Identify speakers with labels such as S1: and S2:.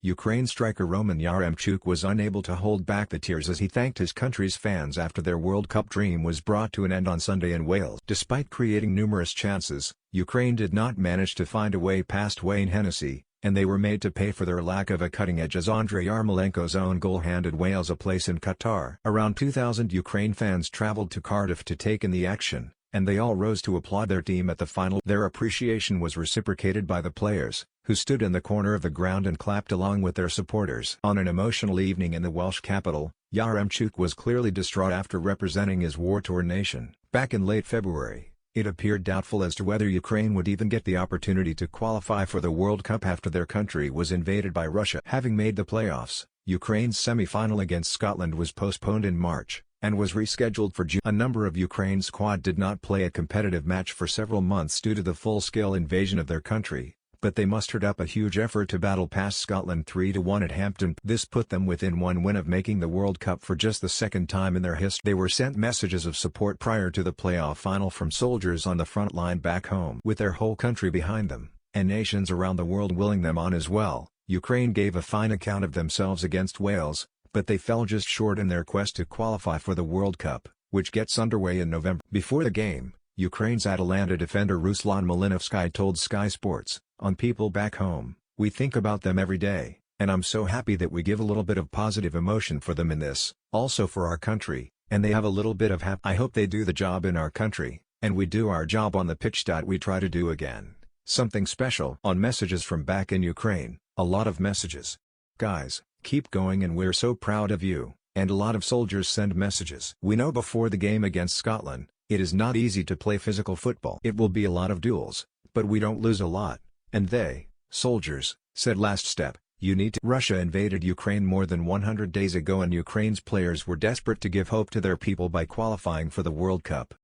S1: Ukraine striker Roman Yaremchuk was unable to hold back the tears as he thanked his country's fans after their World Cup dream was brought to an end on Sunday in Wales. Despite creating numerous chances, Ukraine did not manage to find a way past Wayne Hennessy, and they were made to pay for their lack of a cutting edge as Andrei Yarmolenko's own goal handed Wales a place in Qatar. Around 2,000 Ukraine fans travelled to Cardiff to take in the action, and they all rose to applaud their team at the final. Their appreciation was reciprocated by the players, who stood in the corner of the ground and clapped along with their supporters. On an emotional evening in the Welsh capital, Yaremchuk was clearly distraught after representing his war-torn nation. Back in late February, it appeared doubtful as to whether Ukraine would even get the opportunity to qualify for the World Cup after their country was invaded by Russia. Having made the playoffs, Ukraine's semi-final against Scotland was postponed in March, and was rescheduled for June. A number of Ukraine's squad did not play a competitive match for several months due to the full-scale invasion of their country, but they mustered up a huge effort to battle past Scotland 3-1 at Hampton. This put them within one win of making the World Cup for just the second time in their history. They were sent messages of support prior to the playoff final from soldiers on the front line back home. With their whole country behind them, and nations around the world willing them on as well, Ukraine gave a fine account of themselves against Wales, but they fell just short in their quest to qualify for the World Cup, which gets underway in November. Before the game, Ukraine's Atalanta defender Ruslan Malinovsky told Sky Sports, "On people back home, we think about them every day, and I'm so happy that we give a little bit of positive emotion for them in this, also for our country, and they have a little bit of I hope they do the job in our country, and we do our job on the pitch. We try to do again something special." On messages from back in Ukraine, a lot of messages. "Guys, keep going and we're so proud of you," and a lot of soldiers send messages. "We know before the game against Scotland, it is not easy to play physical football. It will be a lot of duels, but we don't lose a lot. And they, soldiers, said last step, you need to." Russia invaded Ukraine more than 100 days ago and Ukraine's players were desperate to give hope to their people by qualifying for the World Cup.